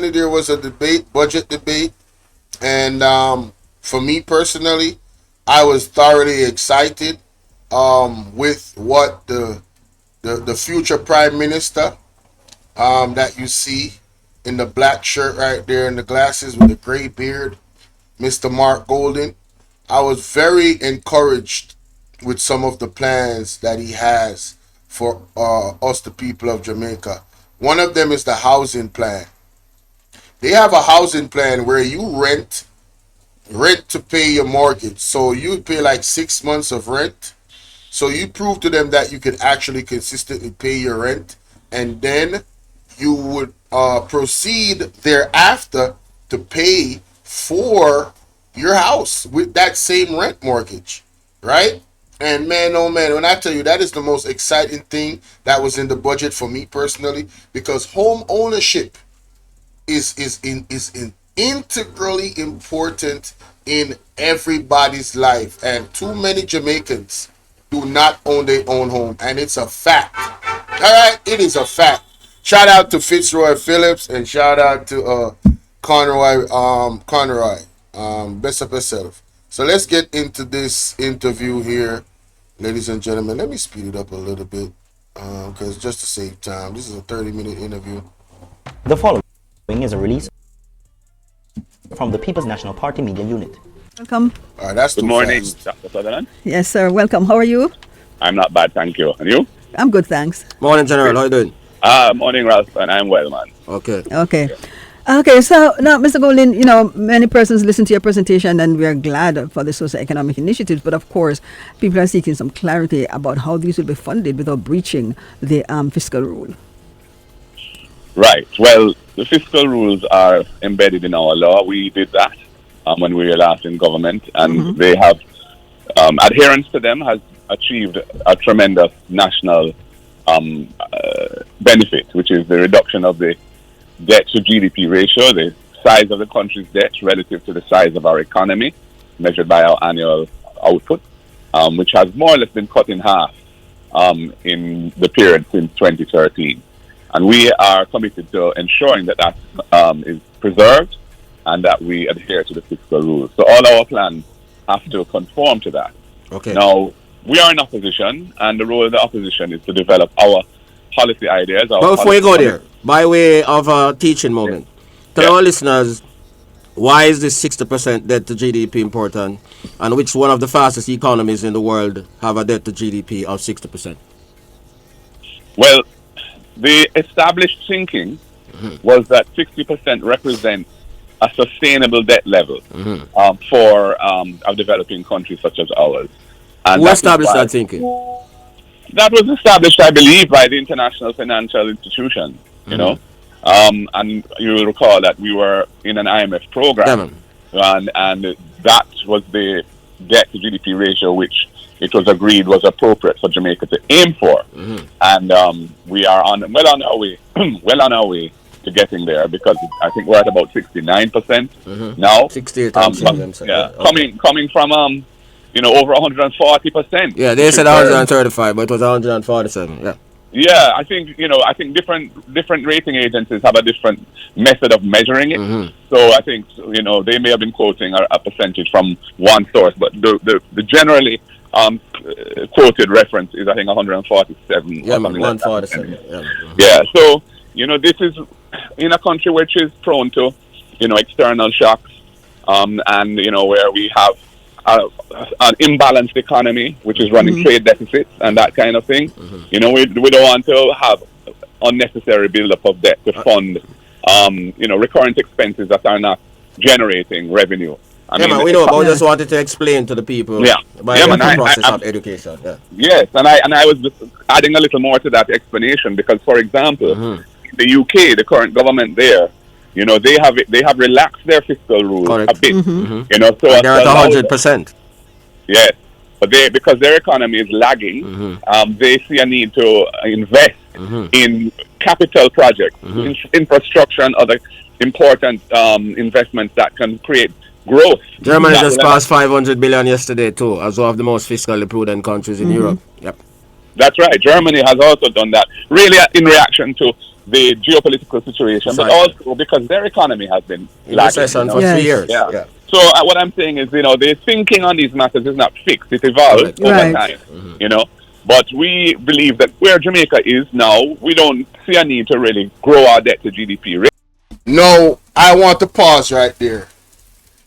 there was a debate, budget debate, and for me personally, I was thoroughly excited with what the future prime minister that you see in the black shirt right there and the glasses with the gray beard, Mr. Mark Golden. I was very encouraged with some of the plans that he has for us, the people of Jamaica. One of them is the housing plan. They have a housing plan where you rent to pay your mortgage. So you pay like 6 months of rent. So you prove to them that you can actually consistently pay your rent, and then you would proceed thereafter to pay for your house with that same rent mortgage, right? And man, oh man, when I tell you that is the most exciting thing that was in the budget for me personally, because home ownership is integrally important in everybody's life, and too many Jamaicans do not own their own home, and it's a fact. All right, it is a fact. Shout out to Fitzroy Phillips and shout out to Conroy, best of yourself. So let's get into this interview here, ladies and gentlemen. Let me speed it up a little bit because just to save time, this is a 30-minute interview. The following is a release from the People's National Party Media Unit. Welcome. All right, that's Good too morning, fast. Dr. Sutherland. Yes, sir. Welcome. How are you? I'm not bad, thank you. And you? I'm good, thanks. Morning, General. How you doing? Morning, Ralston. I'm well, man. Okay. Okay. Okay, so now, Mr. Golden, many persons listen to your presentation and we are glad for the socio-economic initiatives, but of course, people are seeking some clarity about how these will be funded without breaching the fiscal rule. Right. Well, the fiscal rules are embedded in our law. We did that when we were last in government, and they have adherence to them has achieved a tremendous national benefit, which is the reduction of the debt to GDP ratio, the size of the country's debt relative to the size of our economy, measured by our annual output, which has more or less been cut in half in the period since 2013. And we are committed to ensuring that that is preserved and that we adhere to the fiscal rules. So all our plans have to conform to that. Okay. Now, we are in opposition, and the role of the opposition is to develop our policy ideas. But before you go there, by way of a teaching moment, tell our listeners, why is this 60% debt to GDP important, and which one of the fastest economies in the world have a debt to GDP of 60%? Well, the established thinking was that 60% represents a sustainable debt level for a developing countries such as ours. And who established that thinking? That was established, I believe, by the international financial institution, you know. And you will recall that we were in an IMF program, and that was the debt to GDP ratio which it was agreed was appropriate for Jamaica to aim for. And we are well on our way to getting there, because I think we're at about 69% now. 68. Coming from over 140%. Yeah, they said 135, but it was 147. Yeah. Yeah, I think different rating agencies have a different method of measuring it. So I think they may have been quoting a percentage from one source, but the generally quoted reference is, I think, 147. Yeah, 147. Yeah. So this is in a country which is prone to external shocks, and where we have an imbalanced economy, which is running trade deficits and that kind of thing. We don't want to have unnecessary buildup of debt to fund, recurrent expenses that are not generating revenue. I mean, we know, but we just wanted to explain to the people by the process of education. Yeah. Yes, and I was just adding a little more to that explanation, because, for example, the UK, the current government there, they have relaxed their fiscal rules a bit. So they're at 100%. Yes, but because their economy is lagging, they see a need to invest in capital projects, infrastructure, and other important investments that can create growth. Germany just passed 500 billion yesterday too, as one of the most fiscally prudent countries in Europe. Yep. That's right. Germany has also done that, really in reaction to the geopolitical situation, but also because their economy has been in lagging. recession for Yes. 3 years. Yeah. Yeah. So what I'm saying is, the thinking on these matters is not fixed. It evolves Correct. over Right. time, But we believe that where Jamaica is now, we don't see a need to really grow our debt to GDP. No, I want to pause right there.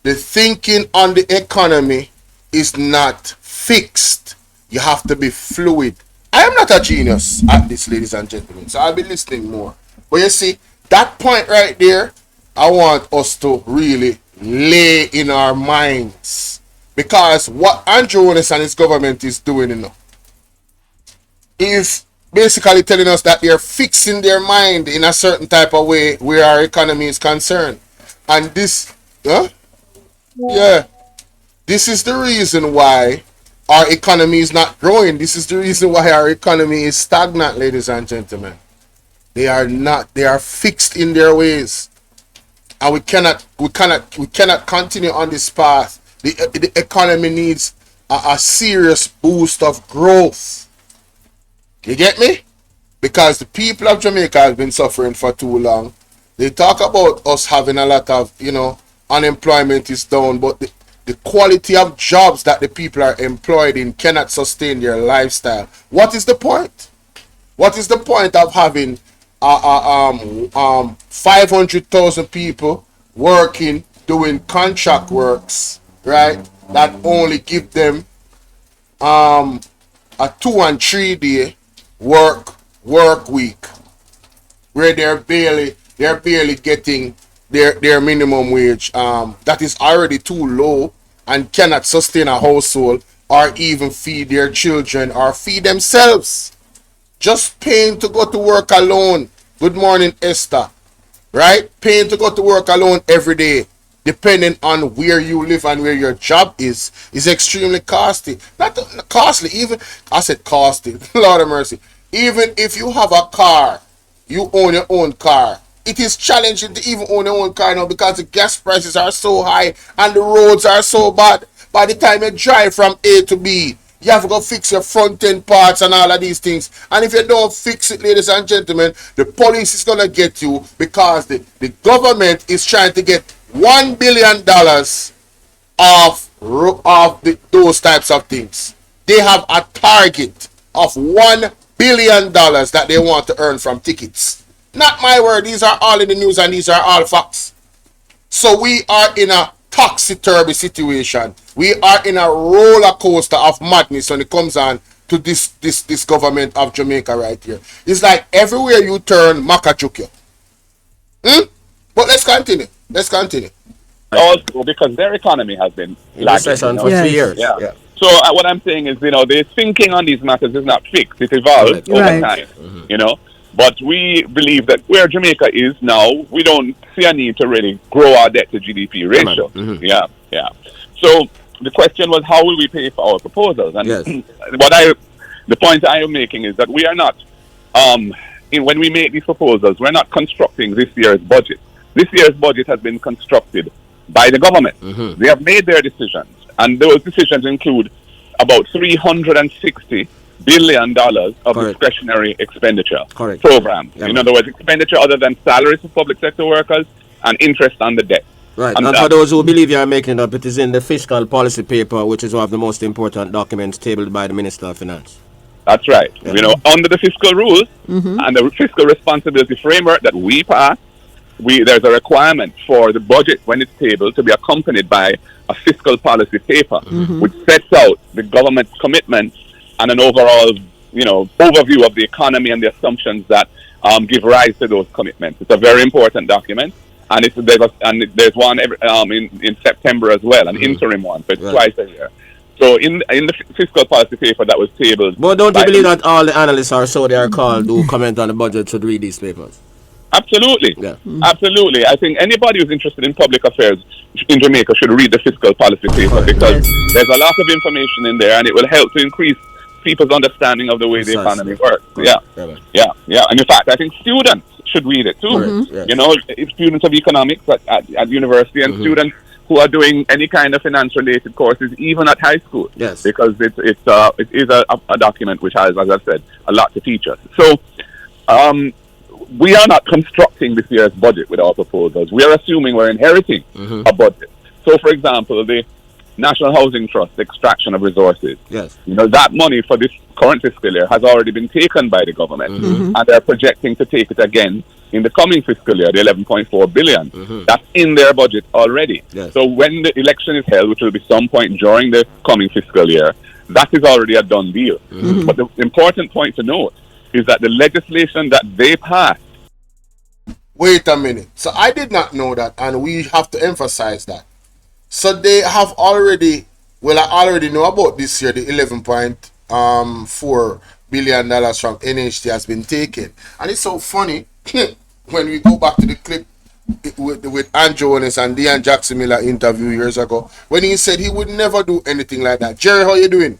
The thinking on the economy is not fixed. You have to be fluid. I am not a genius at this, ladies and gentlemen, so I'll be listening more. But you see, that point right there, I want us to really lay in our minds. Because what Andrew Jones and his government is doing, is basically telling us that they're fixing their mind in a certain type of way where our economy is concerned. And this, yeah, this is the reason why our economy is not growing. This is the reason why our economy is stagnant, ladies and gentlemen. They are not, they are fixed in their ways. And we cannot continue on this path. The economy needs a serious boost of growth. You get me? Because the people of Jamaica have been suffering for too long. They talk about us having a lot of, unemployment is down, but the quality of jobs that the people are employed in cannot sustain their lifestyle. What is the point? What is the point of having 500,000 people working, doing contract works, right? That only give them a 2 and 3 day work week, where they're barely getting their minimum wage, that is already too low and cannot sustain a household or even feed their children or feed themselves. Just paying to go to work alone. Good morning, Esther. Right? Paying to go to work alone every day, depending on where you live and where your job is extremely costly. Not costly, even, I said costly, Lord of mercy. Even if you have a car, you own your own car, it is challenging to even own your own car now because the gas prices are so high and the roads are so bad. By the time you drive from A to B, you have to go fix your front end parts and all of these things. And if you don't fix it, ladies and gentlemen, the police is going to get you because the government is trying to get $1 billion of those types of things. They have a target of $1 billion that they want to earn from tickets. Not my word. These are all in the news and these are all facts. So we are in a topsy-turvy situation. We are in a roller coaster of madness when it comes on to this government of Jamaica right here. It's like everywhere you turn, Makachukyo. But let's continue. Also, because their economy has been In lagging. recession for Yes. 3 years. Yeah. So what I'm saying is, the thinking on these matters is not fixed. It evolves over Right. time, But we believe that where Jamaica is now, we don't see a need to really grow our debt to GDP ratio. Yeah. So the question was, how will we pay for our proposals? And Yes. the point I am making is that we are not, when we make these proposals, we're not constructing this year's budget. This year's budget has been constructed by the government. They have made their decisions, and those decisions include about $360 billion of Correct. discretionary expenditure Correct. program. Yeah, In man. other words, expenditure other than salaries for public sector workers and interest on the debt. Right. And And for those who believe you are making it up, it is in the fiscal policy paper, which is one of the most important documents tabled by the Minister of Finance. That's right. Yeah. Under the fiscal rules and the fiscal responsibility framework that we pass, there's a requirement for the budget, when it's tabled, to be accompanied by a fiscal policy paper, which sets out the government's commitments and an overall, overview of the economy and the assumptions that give rise to those commitments. It's a very important document, and there's one in September as well, an interim one, so it's twice a year. So in the fiscal policy paper that was tabled, But don't you believe that all the analysts, or so they are called, who comment on the budget should read these papers? Absolutely. Yeah. Absolutely. I think anybody who's interested in public affairs in Jamaica should read the fiscal policy paper because there's a lot of information in there and it will help to increase people's understanding of the way the economy works. Yeah. And in fact, I think students should read it too. Yes. If students of economics at university and students who are doing any kind of finance-related courses, even at high school. Yes. Because it is a document which has, as I said, a lot to teach us. So we are not constructing this year's budget with our proposals. We are assuming we're inheriting a budget. So, for example, the National Housing Trust extraction of resources. Yes. That money for this current fiscal year has already been taken by the government, and they're projecting to take it again in the coming fiscal year, the 11.4 billion. That's in their budget already. Yes. So when the election is held, which will be some point during the coming fiscal year, that is already a done deal. But the important point to note is that the legislation that they passed. Wait a minute. So I did not know that, and we have to emphasize that. So they have already, I already know about this year, the $11.4 billion from NHT has been taken. And it's so funny when we go back to the clip with Andrew Jones and Dean Jackson Miller interview years ago, when he said he would never do anything like that. Jerry, how you doing?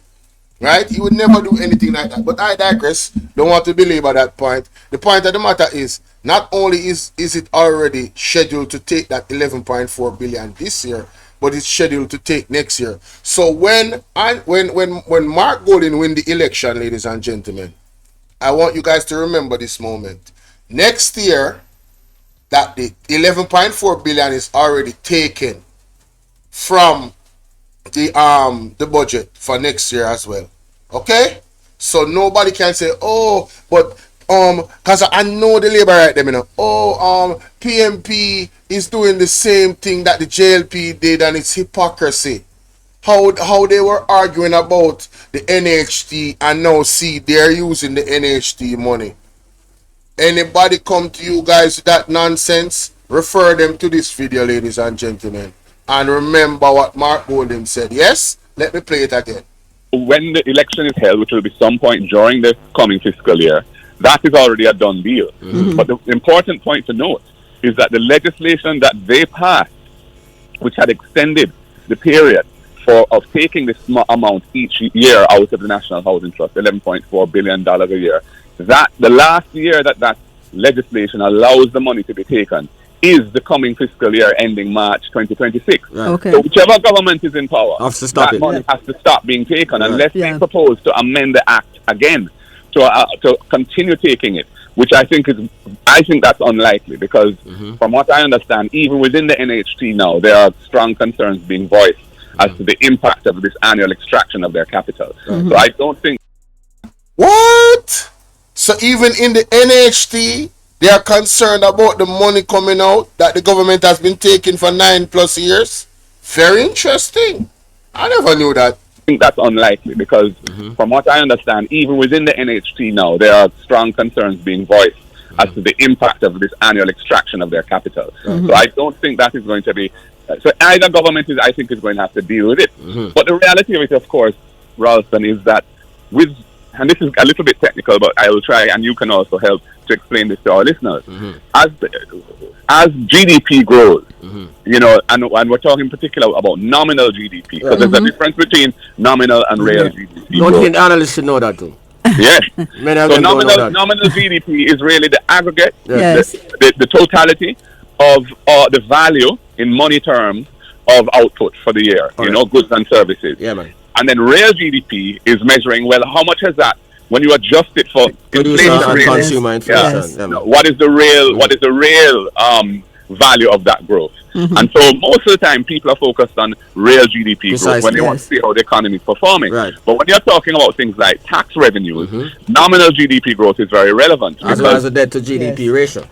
Right? He would never do anything like that. But I digress. Don't want to belabor that point. The point of the matter is, not only is it already scheduled to take that 11.4 billion this year, but it's scheduled to take next year. So when Mark Golding win the election, ladies and gentlemen, I want you guys to remember this moment. Next year, that the 11.4 billion is already taken from the budget for next year as well. Okay? So nobody can say, oh, but because I know the labor right there, PMP is doing the same thing that the JLP did, and it's hypocrisy. How they were arguing about the NHT, and now see they're using the NHT money. Anybody come to you guys with that nonsense, refer them to this video, ladies and gentlemen. And remember what Mark Golding said. Yes? Let me play it again. When the election is held, which will be some point during the coming fiscal year, that is already a done deal. But the important point to note is that the legislation that they passed, which had extended the period of taking this amount each year out of the National Housing Trust, $11.4 billion a year, that the last year that legislation allows the money to be taken is the coming fiscal year ending March 2026. Right. Okay. So whichever government is in power, Has to stop that it. money has to stop being taken, Right. unless Yeah. they propose to amend the act again to continue taking it, which I think that's unlikely, because from what I understand, even within the NHT now, there are strong concerns being voiced as to the impact of this annual extraction of their capital. So I don't think. What? So even in the NHT, they are concerned about the money coming out that the government has been taking for 9+ years? Very interesting. I never knew that. I think that's unlikely, because from what I understand, even within the NHT now, there are strong concerns being voiced as to the impact of this annual extraction of their capital. So I don't think that is going to be. So either government is going to have to deal with it. But the reality of it, of course, Ralston, is that and this is a little bit technical, but I will try, and you can also help to explain this to our listeners. As GDP grows, and we're talking in particular about nominal GDP, because there's a difference between nominal and real GDP. Don't growth. think analysts should know that too. Yes. Many of So them don't know that. nominal GDP is really the aggregate, Yes. the totality of the value in money terms of output for the year, goods and services. Yeah, man. And then real GDP is measuring, well, how much has that, when you adjust it for Producer inflation and rate, consumer inflation. Yes. Yeah, man. what is the real value of that growth? And so most of the time people are focused on real GDP growth when they want to see how the economy is performing. Right. But when you're talking about things like tax revenues, nominal GDP growth is very relevant, As well as the debt to GDP ratio.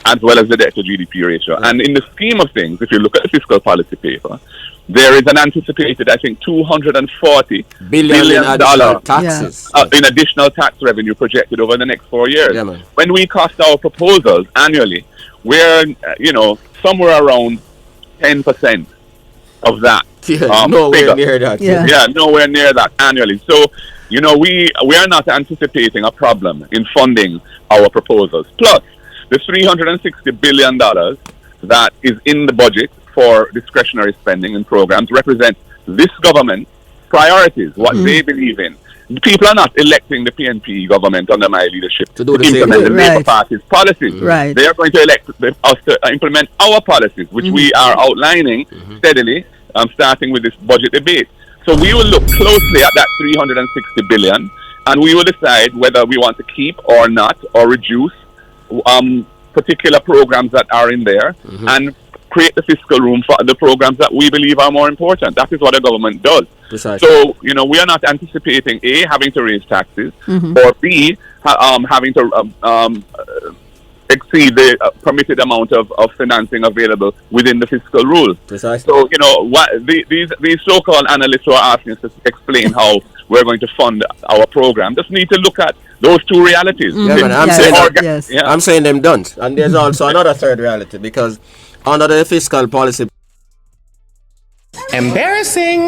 as well as the debt to GDP ratio. And in the scheme of things, if you look at the fiscal policy paper, there is an anticipated, I think, $240 Billion in additional taxes. in additional tax revenue projected over the next 4 years. Yeah, man. When we cost our proposals annually, we're somewhere around 10% of that. Yeah, nowhere figure. near that. Yeah. Yeah, nowhere near that annually. So, we are not anticipating a problem in funding our proposals. Plus, the $360 billion that is in the budget for discretionary spending and programs represent this government's priorities, what they believe in. People are not electing the PNP government under my leadership To do the implement same the thing. Labour Right. Party's policies. Right. They are going to elect us to implement our policies, which we are outlining steadily, starting with this budget debate. So we will look closely at that 360 billion, and we will decide whether we want to keep or not, or reduce particular programs that are in there, and create the fiscal room for the programs that we believe are more important. That is what a government does. Precisely. So, we are not anticipating A, having to raise taxes, or B, having to exceed the permitted amount of financing available within the fiscal rules. Precisely. So, these so-called analysts who are asking us to explain how we're going to fund our program just need to look at those two realities. Yeah, man, I'm Yes, saying yes. Yeah. I'm saying them don't. And there's also another third reality, because under the fiscal policy, Embarrassing.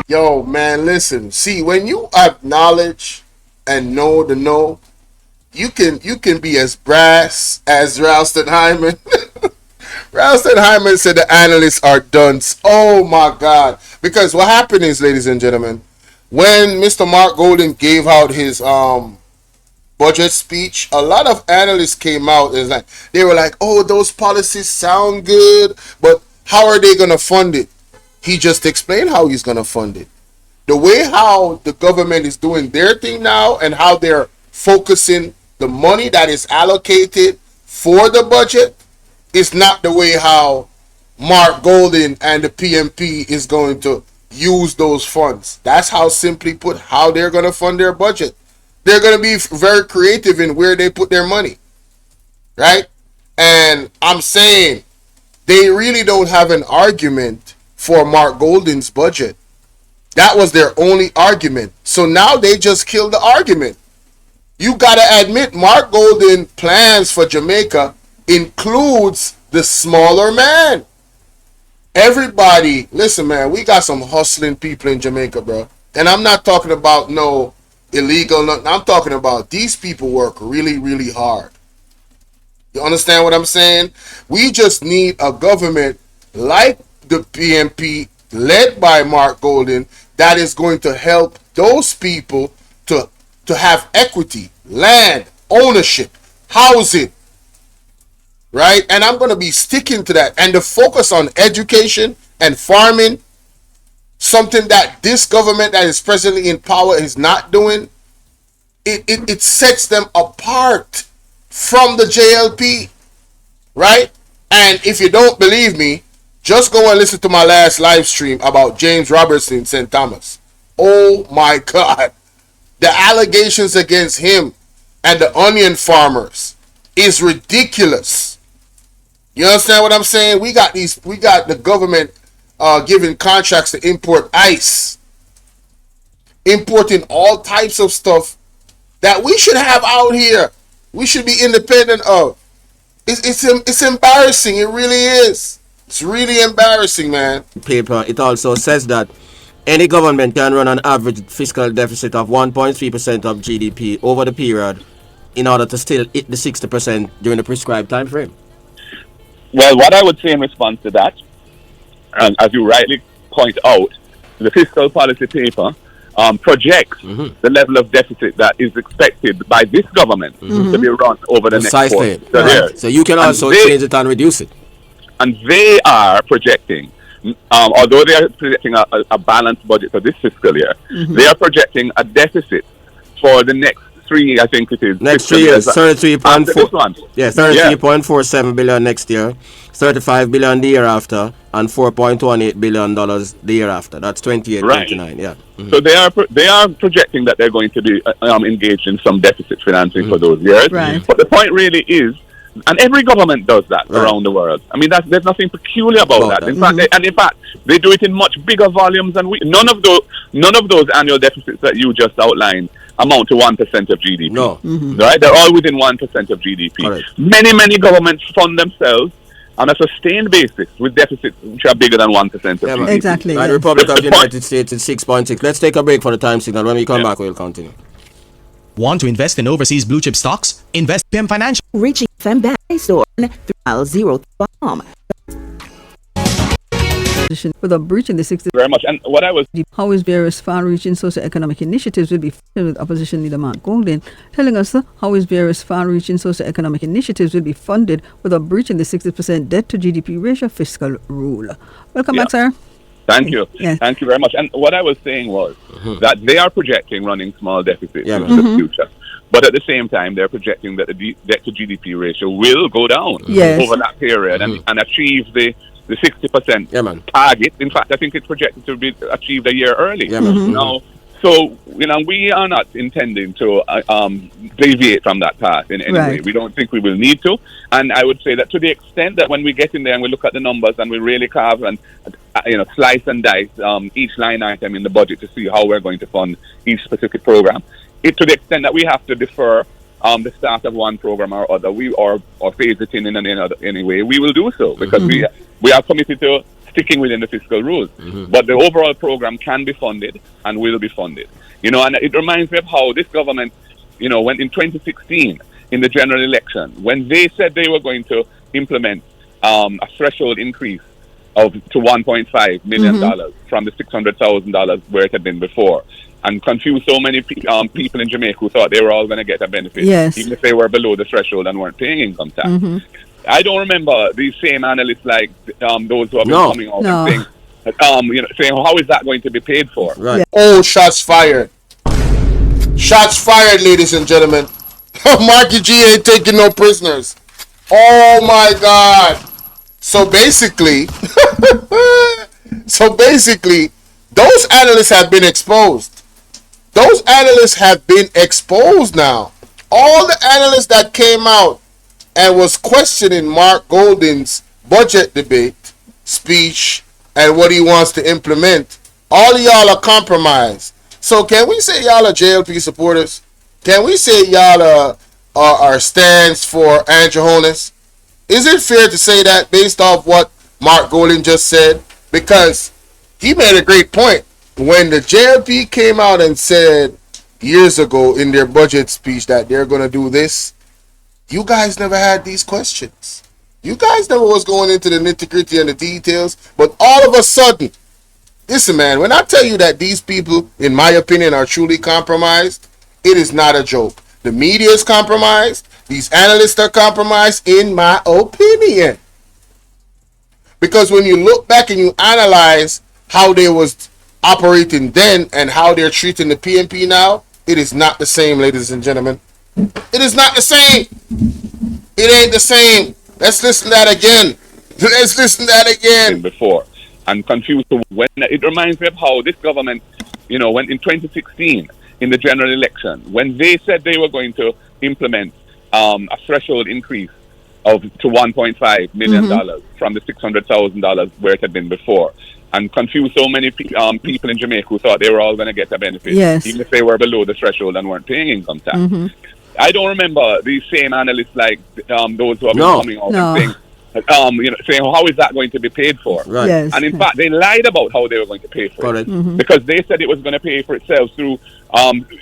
Yo, man, listen. See, when you acknowledge and know the know, you can be as brass as Ralston Hyman. Ralston Hyman said the analysts are dunce. Oh my God! Because what happened is, ladies and gentlemen, when Mr. Mark Golden gave out his budget speech, a lot of analysts came out and they were like, "Oh, those policies sound good, but how are they gonna fund it?" He just explained how he's gonna fund it. The way how the government is doing their thing now and how they're focusing the money that is allocated for the budget is not the way how Mark Golden and the PMP is going to use those funds. That's how, simply put, how they're going to fund their budget. They're going to be very creative in where they put their money, right? And I'm saying they really don't have an argument for Mark Golden's budget. That was their only argument. So now they just killed the argument. You got to admit, Mark Golden plans for Jamaica includes the smaller man. Everybody, listen, man, we got some hustling people in Jamaica, bro. And I'm not talking about no illegal, nothing. I'm talking about these people work really, really hard. You understand what I'm saying? We just need a government like the PMP, led by Mark Golden, that is going to help those people to have equity, land, ownership, housing, right? And I'm going to be sticking to that. And the focus on education and farming, something that this government that is presently in power is not doing, it sets them apart from the JLP, right? And if you don't believe me, just go and listen to my last live stream about James Robertson in St. Thomas. Oh my God. The allegations against him and the onion farmers is ridiculous. You understand what I'm saying? We got the government giving contracts to import ice, importing all types of stuff that we should have out here. We should be independent of. It's embarrassing. It really is. It's really embarrassing, man. Paper, it also says that any government can run an average fiscal deficit of 1.3% of GDP over the period in order to still hit the 60% during the prescribed time frame. Well, what I would say in response to that, and as you rightly point out, the fiscal policy paper projects the level of deficit that is expected by this government to be run over the Precisely. next 4 years. Right. So you can also change it and reduce it. And they are projecting, although they are projecting a balanced budget for this fiscal year, they are projecting a deficit for the next 3, I think it is. Next 3 years, 33.4. Yeah, 33.47 billion next year, 35 billion the year after, and $4.18 billion the year after. That's 28, Right. 29. Yeah. So they are projecting that they're going to be engaged in some deficit financing for those years. Right. But the point really is, and every government does that around the world. I mean, there's nothing peculiar about that. In fact, they do it in much bigger volumes than we. None of those annual deficits that you just outlined amount to 1% of GDP. No. Right? They're all within 1% of GDP. Correct. Many governments fund themselves on a sustained basis with deficits which are bigger than 1% of GDP. Exactly. Right, Yes. Republic of the United States is 6.6. Let's take a break for the time signal. When we come back, we'll continue. Want to invest in overseas blue chip stocks? Invest PM Financial. Reaching FM Buy Store through dial 0.com. without breaching the 60. Very much. And what I was How is various far-reaching socio-economic initiatives will be funded, with opposition leader Mark Golden telling us how is various far-reaching socio-economic initiatives will be funded without breaching the 60% debt to GDP ratio fiscal rule. Welcome back, sir. Thank you. Yeah. Thank you very much. And what I was saying was that they are projecting running small deficits Yeah, into the future. But at the same time, they're projecting that the debt to GDP ratio will go down Yes. over that period and achieve the 60% Yeah, man. target. In fact, I think it's projected to be achieved a year early. Yeah, man. Now, so, we are not intending to deviate from that path in any way. Right. We don't think we will need to. And I would say that to the extent that when we get in there and we look at the numbers and we really carve and, slice and dice each line item in the budget to see how we're going to fund each specific program, to the extent that we have to defer the start of one program or other, or phase it in any way, we will do so because we are committed to sticking within the fiscal rules. But the overall program can be funded and will be funded. And it reminds me of how this government, went in 2016 in the general election when they said they were going to implement a threshold increase to $1.5 million from the $600,000 where it had been before, and confused so many people in Jamaica who thought they were all going to get a benefit, even if they were below the threshold and weren't paying income tax. I don't remember these same analysts like those who have been coming out and saying, saying, how is that going to be paid for? Right. Yeah. Oh, shots fired. Shots fired, ladies and gentlemen. Marky G ain't taking no prisoners. Oh my God. So basically, those analysts have been exposed. Those analysts have been exposed now. All the analysts that came out and was questioning Mark Golden's budget debate speech and what he wants to implement, all of y'all are compromised. So can we say y'all are JLP supporters? Can we say y'all are stands for Andrew Holness? Is it fair to say that based off what Mark Golden just said? Because he made a great point. When the JLP came out and said years ago in their budget speech that they're going to do this, you guys never had these questions. You guys never was going into the nitty-gritty and the details. But all of a sudden, listen, man, when I tell you that these people, in my opinion, are truly compromised, it is not a joke. The media is compromised. These analysts are compromised, in my opinion. Because when you look back and you analyze how they was operating then and how they're treating the PNP now, it is not the same, ladies and gentlemen. It is not the same. It ain't the same. Let's listen to that again. Let's listen to that again. Before and confused. When it reminds me of how this government, went in 2016 in the general election when they said they were going to implement a threshold increase to $1.5 million from the $600,000 where it had been before, and confused so many people in Jamaica who thought they were all going to get a benefit, even if they were below the threshold and weren't paying income tax. I don't remember these same analysts like those who have been coming out and saying, saying, how is that going to be paid for? Right. Yes. And in fact, they lied about how they were going to pay for it. Because they said it was going to pay for itself through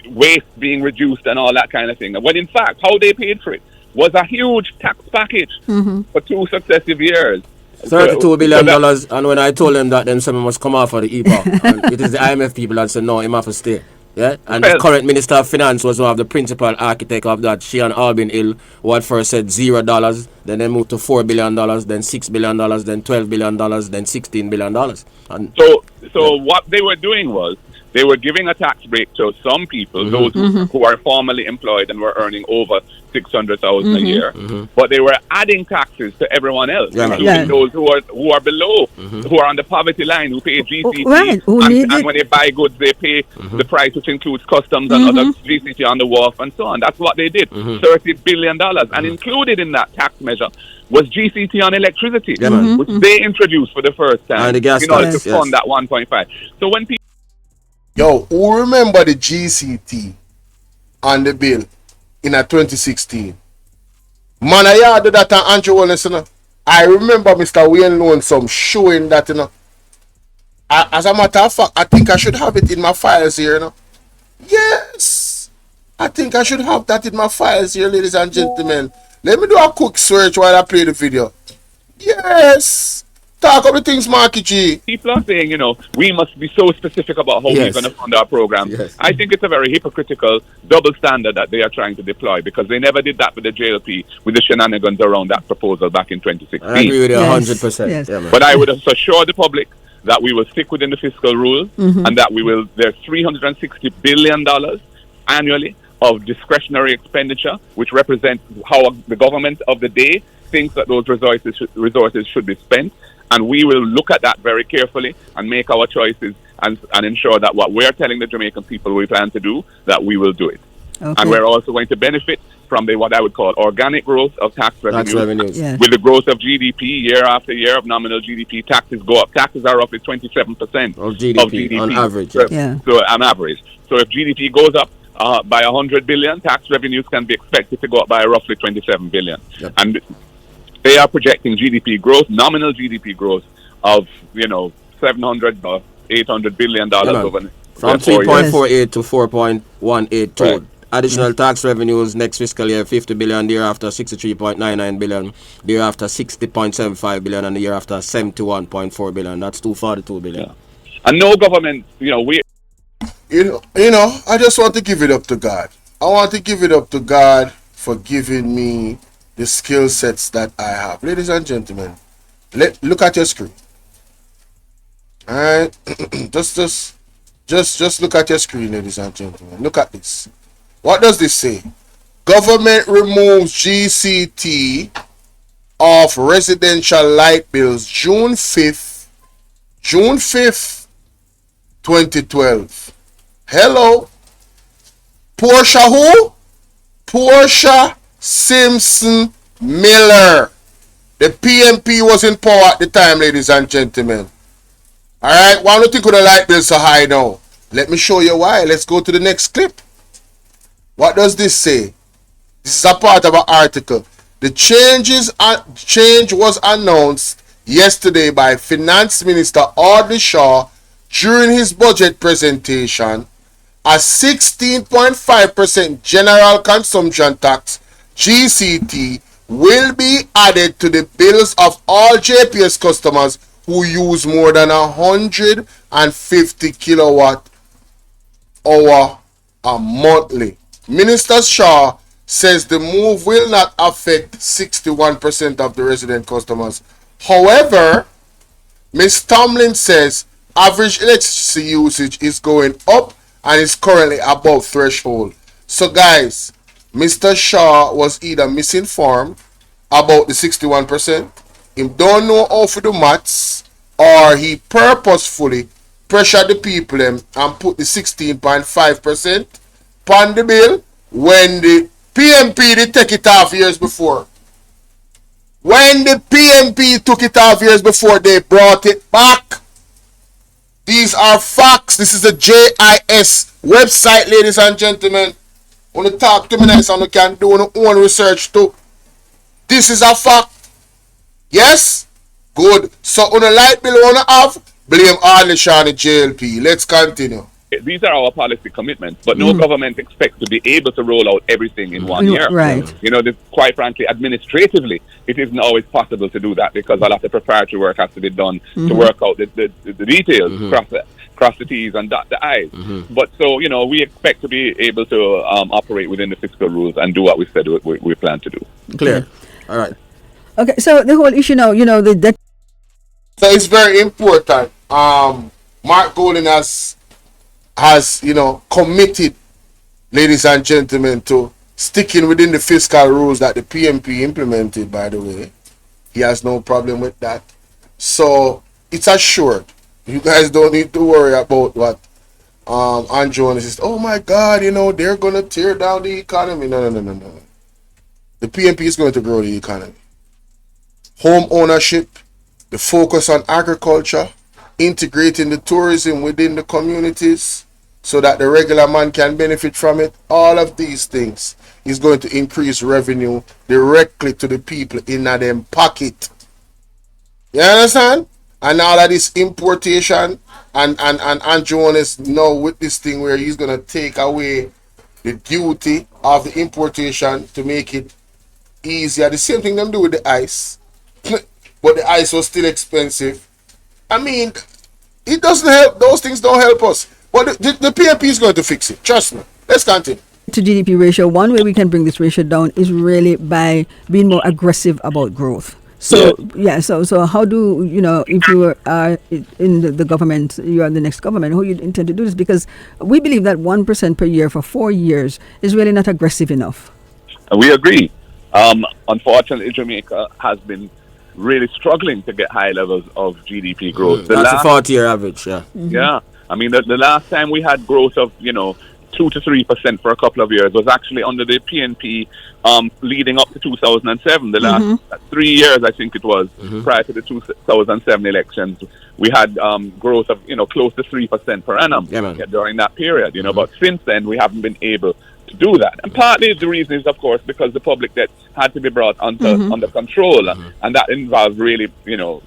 waste being reduced and all that kind of thing. When in fact, how they paid for it was a huge tax package for 2 successive years. $32 billion, and when I told them that, then someone must come out for the EPA. And it is the IMF people that said, no, him have to stay. Yeah, and the current Minister of Finance was one of the principal architect of that. She and Albin Hill, who at first said $0, then they moved to $4 billion, then $6 billion, then $12 billion, then $16 billion. And so what they were doing was they were giving a tax break to some people, those who are formally employed and were earning over $600,000 a year, but they were adding taxes to everyone else, including those who are below, who are on the poverty line, who pay GCT, and when they buy goods, they pay the price, which includes customs and other GCT on the wharf and so on. That's what they did, $30 billion, and included in that tax measure was GCT on electricity, which they introduced for the first time, and the gas in order to fund that 1.5. So when people who remember the GCT on the bill in 2016? Man, I did that on Andrew Wallace, I remember Mr. Wayne Lonesome showing that, as a matter of fact, I think I should have it in my files here, Yes, I think I should have that in my files here, ladies and gentlemen. Let me do a quick search while I play the video. Yes, Talk up the things, Marky G. People are saying, we must be so specific about how we're Yes. going to fund our program. Yes. I think it's a very hypocritical double standard that they are trying to deploy, because they never did that with the JLP, with the shenanigans around that proposal back in 2016. I agree with you Yes, 100%. yes. Yeah, man. But I would assure the public that we will stick within the fiscal rules, and that there's $360 billion annually of discretionary expenditure, which represents how the government of the day thinks that those resources should be spent. And we will look at that very carefully and make our choices and ensure that what we're telling the Jamaican people we plan to do, that we will do it. Okay. And we're also going to benefit from what I would call organic growth of tax revenues. Yes. With the growth of GDP year after year of nominal GDP, taxes go up. Taxes are roughly 27% Of GDP, on average. So, Yeah. so on average. So if GDP goes up by 100 billion, tax revenues can be expected to go up by roughly 27 billion. Yep. And they are projecting GDP growth, nominal GDP growth of 700 or 800 billion dollars Yeah, over From 4 years. 3.48 to 4.182. Right. Additional tax revenues next fiscal year 50 billion, the year after 63.99 billion, the year after 60.75 billion, and the year after 71.4 billion. That's 242 billion. Yeah. And no government, we I just want to give it up to God. I want to give it up to God for giving me the skill sets that I have. Ladies and gentlemen, look at your screen. All right, just look at your screen, ladies and gentlemen. Look at this. What does this say? Government removes GCT of residential light bills June 5th, 2012. Hello. Portia who? Portia Simpson Miller. The PMP was in power at the time, ladies and gentlemen. Alright, why don't you think the light bill so high now? Let me show you why. Let's go to the next clip. What does this say? This is a part of an article. The change was announced yesterday by Finance Minister Audley Shaw during his budget presentation. A 16.5% general consumption tax, GCT, will be added to the bills of all JPS customers who use more than 150 kilowatt hour a monthly. Minister Shaw says the move will not affect 61% of the resident customers. However, Ms. Tomlin says average electricity usage is going up and is currently above threshold. So guys, Mr. Shaw was either misinformed about the 61%, he don't know how to do maths, or he purposefully pressured the people and put the 16.5% on the bill when the PMP did take it off years before. When the PMP took it off years before, they brought it back. These are facts. This is the JIS website, ladies and gentlemen. Want to talk to me nice and you can do your own research too. This is a fact. Yes? Good. So on a light bill want to have, blame Arlie Shaw and JLP. Let's continue. these are our policy commitments, but no government expects to be able to roll out everything in 1 year. Right. You know, quite frankly, administratively, it isn't always possible to do that because a lot of preparatory work has to be done to work out the details, cross the T's and dot the I's. But so, you know, we expect to be able to operate within the fiscal rules and do what we said we plan to do. Clear. All right. Okay, so the whole issue now, you know, the debt. So it's very important. Mark Golden has committed, ladies and gentlemen, to sticking within the fiscal rules that the PMP implemented, by the way. He has no problem with that. So it's assured. You guys don't need to worry about what Andrew says. Oh my God, they're going to tear down the economy. No. The PMP is going to grow the economy. Home ownership, the focus on agriculture, integrating the tourism within the communities so that the regular man can benefit from it. All of these things is going to increase revenue directly to the people in them pocket. You understand? And all of this importation and Andrew is now with this thing where he's going to take away the duty of the importation to make it easier. The same thing them do with the ice. But the ice was still expensive. I mean, it doesn't help. Those things don't help us. But the PNP is going to fix it. Trust me. Let's continue. To GDP ratio, one way we can bring this ratio down is really by being more aggressive about growth. So so how do if you are in the government, you are the next government, how you intend to do this? Because we believe that 1% per year for 4 years is really not aggressive enough. We agree. Unfortunately, Jamaica has been really struggling to get high levels of GDP growth. That's a 40-year average, yeah. Yeah. I mean, the last time we had growth of, 2 to 3% for a couple of years was actually under the PNP leading up to 2007. The last 3 years, I think it was, prior to the 2007 elections, we had growth of, close to 3% per annum during that period, But since then, we haven't been able to do that. And partly the reason is, of course, because the public debt had to be brought under control. And that involves really,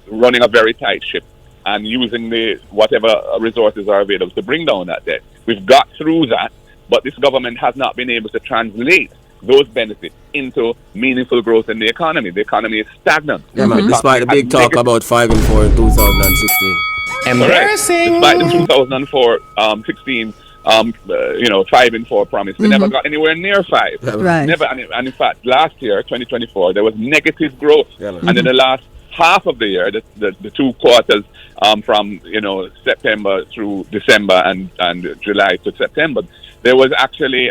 running a very tight ship and using the whatever resources are available to bring down that debt. We've got through that, but this government has not been able to translate those benefits into meaningful growth in the economy. The economy is stagnant. Yeah, man. Despite the big talk about 5 and 4 in 2016. Embarrassing. Despite the 2004 16 5 and 4 promise, we never got anywhere near 5. Right. Never. And in fact, last year, 2024, there was negative growth. And in the last half of the year, the 2 quarters from September through December and July to September, there was actually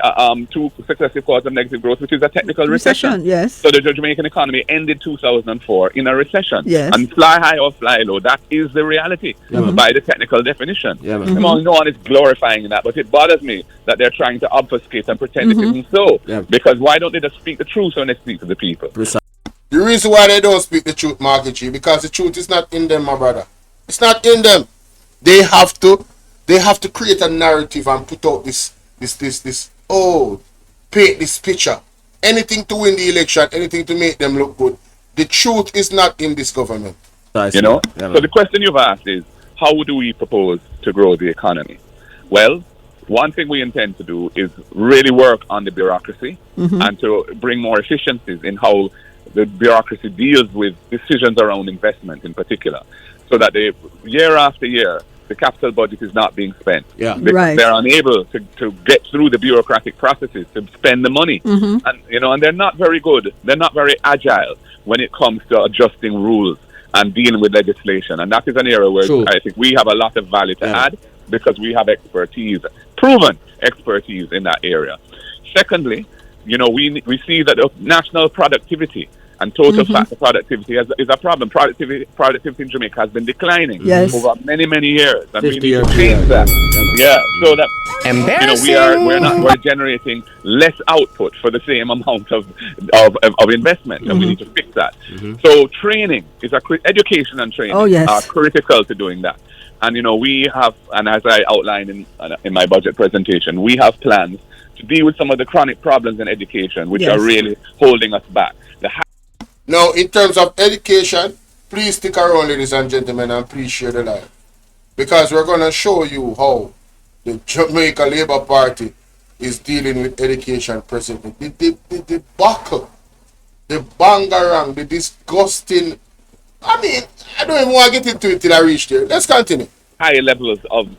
2 successive quarters of negative growth, which is a technical recession. Yes. So the Jamaican economy ended 2004 in a recession. Yes. And fly high or fly low, that is the reality by the technical definition. No one is glorifying that, but it bothers me that they're trying to obfuscate and pretend it isn't so. Because why don't they just speak the truth when they speak to the people? The reason why they don't speak the truth, Mark, because the truth is not in them, my brother. It's not in them. They have to create a narrative and put out this paint this picture. Anything to win the election, anything to make them look good. The truth is not in this government. So the question you've asked is, how do we propose to grow the economy? Well, one thing we intend to do is really work on the bureaucracy and to bring more efficiencies in how the bureaucracy deals with decisions around investment in particular, so that year after year, the capital budget is not being spent. Because they're unable to get through the bureaucratic processes to spend the money. And they're not very good. They're not very agile when it comes to adjusting rules and dealing with legislation. And that is an area where I think we have a lot of value to add, because we have expertise, proven expertise in that area. Secondly, we see that national productivity and total factor productivity is a problem. Productivity in Jamaica has been declining over many, many years. And we need to change that. So that we're generating less output for the same amount of investment, and we need to fix that. So training is education and training are critical to doing that. And we have, and as I outlined in my budget presentation, we have plans to deal with some of the chronic problems in education, which are really holding us back. Now, in terms of education, please stick around, ladies and gentlemen, and please share the live. Because we're going to show you how the Jamaica Labour Party is dealing with education presently. The buckle, the bangarang, the disgusting... I mean, I don't even want to get into it till I reach there. Let's continue. High levels of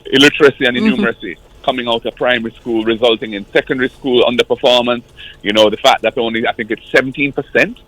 illiteracy and innumeracy coming out of primary school, resulting in secondary school underperformance. The fact that only, I think it's 17%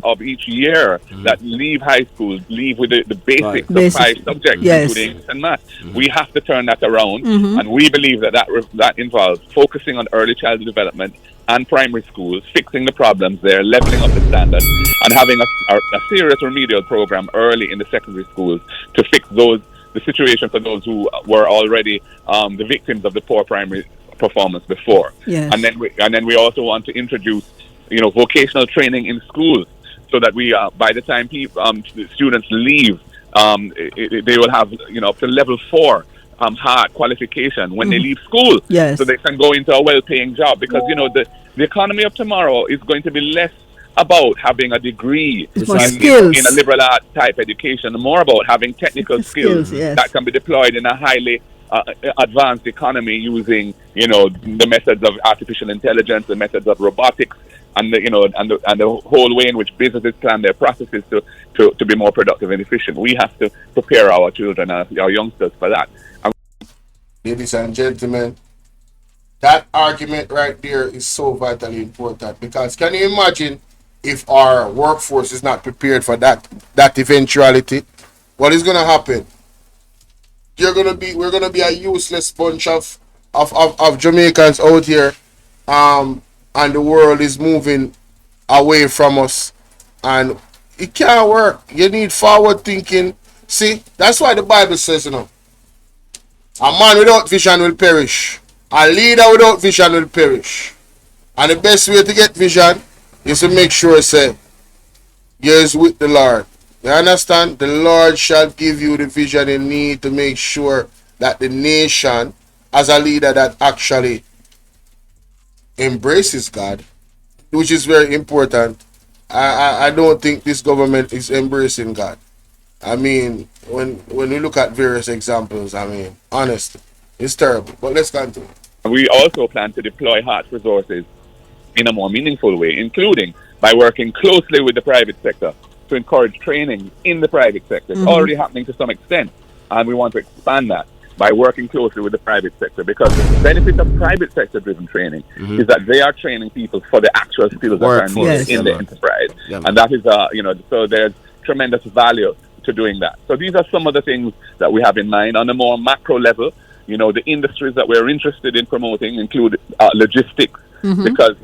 of each year that leave high school, leave with the basics of 5 subjects, including English and math. We have to turn that around, and we believe that involves focusing on early childhood development and primary schools, fixing the problems there, leveling up the standards, and having a serious remedial program early in the secondary schools to fix the situation for those who were already the victims of the poor primary performance before. And then we also want to introduce vocational training in schools, so that we by the time students leave, they will have up to level 4 hard qualification when they leave school, so they can go into a well-paying job, because the economy of tomorrow is going to be less about having a degree in a liberal arts type education, more about having technical skills that can be deployed in a highly advanced economy using the methods of artificial intelligence, the methods of robotics, and the whole way in which businesses plan their processes to be more productive and efficient. We have to prepare our children and our youngsters for that. Ladies and gentlemen, that argument right there is so vitally important, because can you imagine if our workforce is not prepared for that eventuality? What is gonna happen? We're gonna be a useless bunch of Jamaicans out here, and the world is moving away from us, and it can't work. You need forward thinking. See, that's why the Bible says, a man without vision will perish. A leader without vision will perish. And the best way to get vision is to make sure, say, you're with the Lord. You understand? The Lord shall give you the vision you need to make sure that the nation, as a leader that actually embraces God, which is very important. I don't think this government is embracing God. I mean, when we look at various examples, I mean, honestly, it's terrible. But let's continue. We also plan to deploy HEART resources in a more meaningful way, including by working closely with the private sector to encourage training in the private sector. It's already happening to some extent, and we want to expand that by working closely with the private sector, because the benefit of private sector driven training is that they are training people for the actual skills that are needed in the enterprise. And that is, so there's tremendous value to doing that. So these are some of the things that we have in mind. On a more macro level, the industries that we're interested in promoting include logistics, because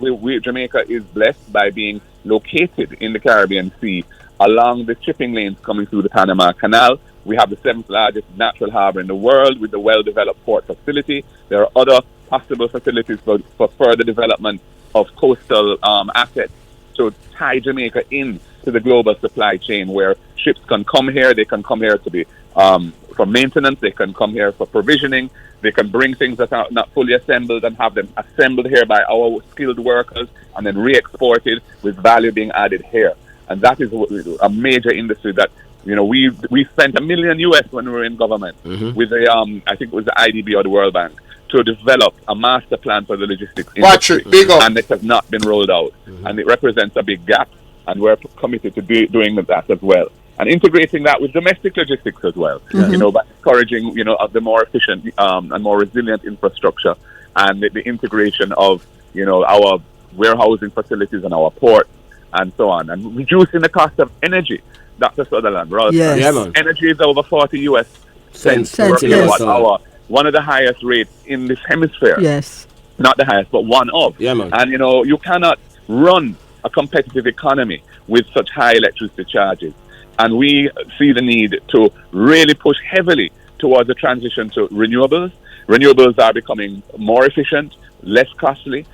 Jamaica is blessed by being located in the Caribbean Sea along the shipping lanes coming through the Panama Canal. We have the 7th largest natural harbor in the world with the well-developed port facility. There are other possible facilities for further development of coastal assets to tie Jamaica in to the global supply chain, where ships can come here. They can come here to be for maintenance. They can come here for provisioning. They can bring things that are not fully assembled and have them assembled here by our skilled workers and then re-exported with value being added here. And that is a major industry that, we spent $1 million US when we were in government with the I think it was the IDB or the World Bank to develop a master plan for the logistics industry, and it has not been rolled out, and it represents a big gap, and we're committed to doing that as well, and integrating that with domestic logistics as well. By encouraging the more efficient and more resilient infrastructure, and the integration of our warehousing facilities and our ports and so on, and reducing the cost of energy. Dr. Sutherland, Ralston. Yes. Energy is over 40 US cents per kilowatt hour, one of the highest rates in this hemisphere. Yes. Not the highest, but one of. And you cannot run a competitive economy with such high electricity charges. And we see the need to really push heavily towards the transition to renewables. Renewables are becoming more efficient, less costly.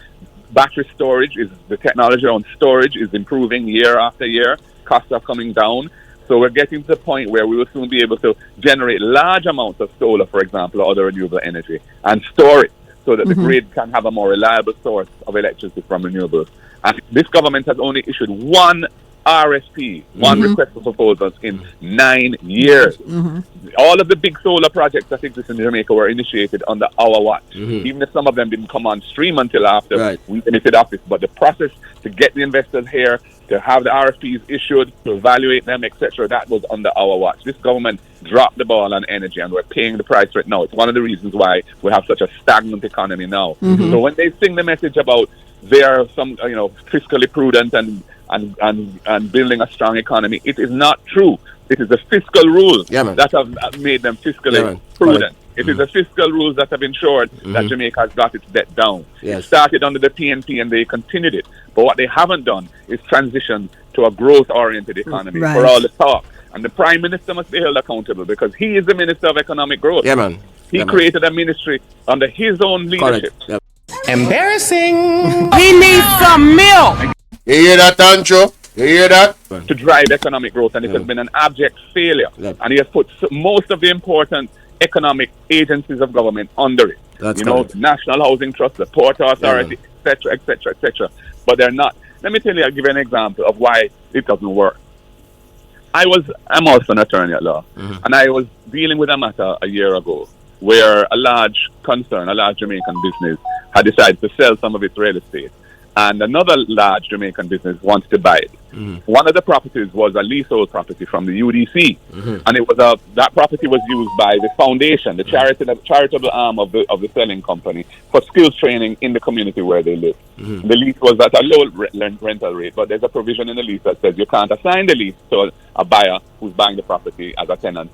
Battery storage the technology on storage is improving year after year. Costs are coming down. So we're getting to the point where we will soon be able to generate large amounts of solar, for example, or other renewable energy, and store it so that the grid can have a more reliable source of electricity from renewables. And this government has only issued one RSP, one request for proposals, in 9 years. All of the big solar projects that exist in Jamaica were initiated under our watch, even if some of them didn't come on stream until after we finished office. But the process to get the investors here, to have the RFPs issued, to evaluate them, etc., that was under our watch. This government dropped the ball on energy, and we're paying the price right now. It's one of the reasons why we have such a stagnant economy now. So when they sing the message about they are some, fiscally prudent and building a strong economy, it is not true. It is the fiscal rules that have made them fiscally prudent. It is the fiscal rules that have ensured that Jamaica has got its debt down. It started under the PNP and they continued it. But what they haven't done is transition to a growth-oriented economy for all the talk. And the Prime Minister must be held accountable, because he is the Minister of Economic Growth. He created a ministry under his own leadership. Embarrassing. He needs some milk. You hear that, Ancho? You hear that? To drive economic growth, and it has been an abject failure. And he has put most of the important economic agencies of government under it. The National Housing Trust, the Port Authority, etc., etc., etc. But they're not. Let me tell you, I'll give you an example of why it doesn't work. I'm also an attorney at law, and I was dealing with a matter a year ago where a large concern, a large Jamaican business, had decided to sell some of its real estate. and another large Jamaican business wanted to buy it. One of the properties was a leasehold property from the UDC, and it was that property was used by the foundation, the charitable arm of the selling company, for skills training in the community where they live. The lease was at a low rental rate, but there's a provision in the lease that says you can't assign the lease to a buyer who's buying the property as a tenant.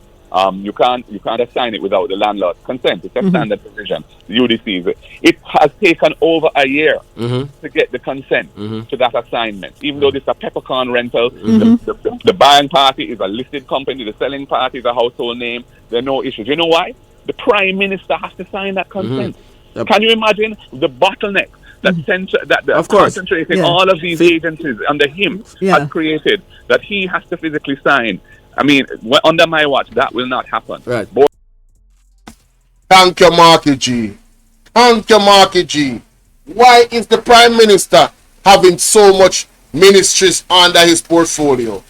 You can't assign it without the landlord's consent. It's a standard provision. The UDC. It has taken over a year to get the consent to that assignment. Even though this is a peppercorn rental, the buying party is a listed company, the selling party is a household name. There are no issues. You know why? The Prime Minister has to sign that consent. Can you imagine the bottleneck that concentrating all of these agencies under him has created, that he has to physically sign? I mean, under my watch, that will not happen. Right. Thank you, Marky G. Thank you, Marky G. Why is the Prime Minister having so much ministries under his portfolio?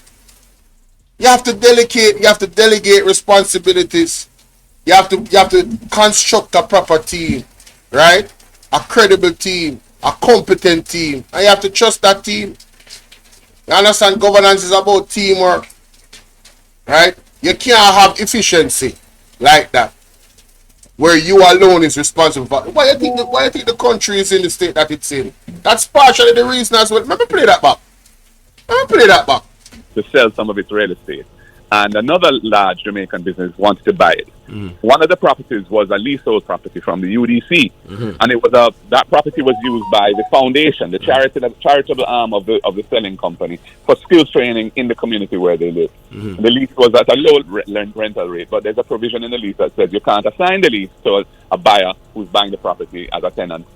You have to delegate responsibilities. You have to construct a proper team, right? A credible team, a competent team. And you have to trust that team. You understand? Governance is about teamwork. Right? You can't have efficiency like that, where you alone is responsible for. Why you think the country is in the state that it's in? That's partially the reason as well. Let me play that back. To sell some of its real estate. And another large Jamaican business wanted to buy it. One of the properties was a leasehold property from the UDC, and it was that property was used by the foundation, the charitable arm of the selling company, for skills training in the community where they live. The lease was at a low rental rate, but there's a provision in the lease that says you can't assign the lease to a buyer who's buying the property as a tenant.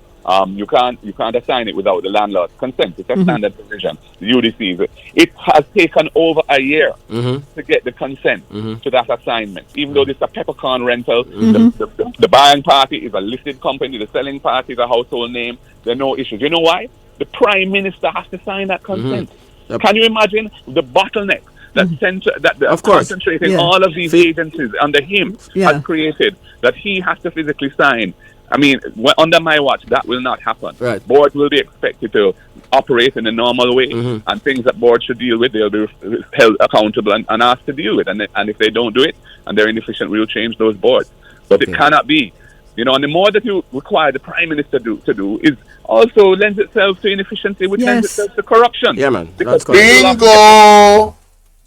You can't assign it without the landlord's consent. It's a standard provision. The UDC. It has taken over a year to get the consent to that assignment. Even though this is a peppercorn rental, the buying party is a listed company, the selling party is a household name. There are no issues. You know why? The Prime Minister has to sign that consent. Can you imagine the bottleneck that concentrating all of these agencies under him has created, that he has to physically sign? I mean, under my watch, that will not happen. Right. Board will be expected to operate in a normal way, and things that board should deal with, they'll be held accountable and asked to deal with. And if they don't do it, and they're inefficient, we'll change those boards. But it cannot be. You know, and the more that you require the Prime Minister to do is also lends itself to inefficiency, which lends itself to corruption. Yeah, man. Because Bingo!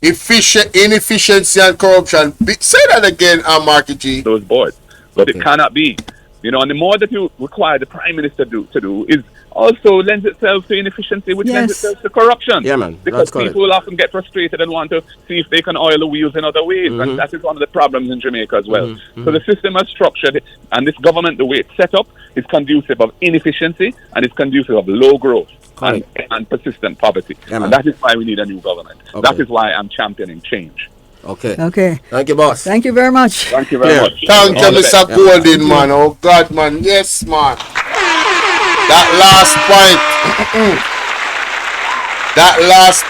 Inefficiency and corruption. Say that again, Marky G. Those boards. But it cannot be. You know, and the more that you require the Prime Minister to do is also lends itself to inefficiency, which lends itself to corruption. Yeah, man. Because people will often get frustrated and want to see if they can oil the wheels in other ways. And that is one of the problems in Jamaica as well. So the system is structured, and this government, the way it's set up, is conducive of inefficiency, and it's conducive of low growth and persistent poverty. Yeah, and that is why we need a new government. That is why I'm championing change. Okay. Thank you, boss. Thank you very much. Thank you very much. Thank you, Mr. Golden, man. Oh, God, man. Yes, man. That last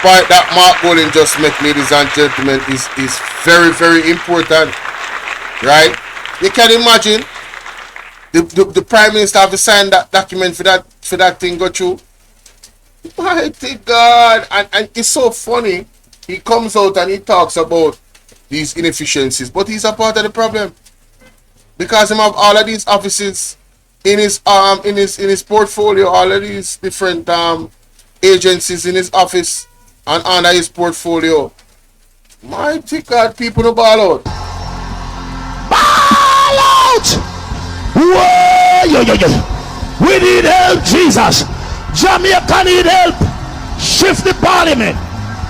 point that Mark Golden just made, ladies and gentlemen, is very, very important. Right? You can imagine the Prime Minister have to sign that document for that thing go through. Mighty God. And it's so funny. He comes out and he talks about these inefficiencies, but he's a part of the problem, because he have all of these offices in his portfolio, all of these different agencies in his office and under his portfolio. Mighty God, people no ball out. Ball out! Whoa, we need help, Jesus. Jamaica need help. Shift the parliament.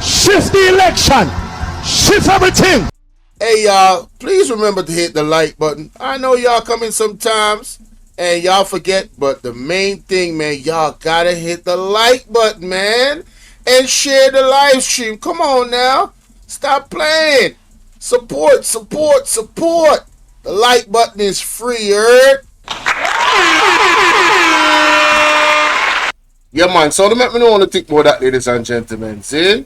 Shift the election. Shift everything. Hey y'all, please remember to hit the like button. I know y'all come in sometimes and y'all forget, but the main thing, man, y'all gotta hit the like button, man, and share the live stream. Come on now, stop playing. Support. The like button is free, heard? Yeah, man. So to make me know want to think about that, ladies and gentlemen. See?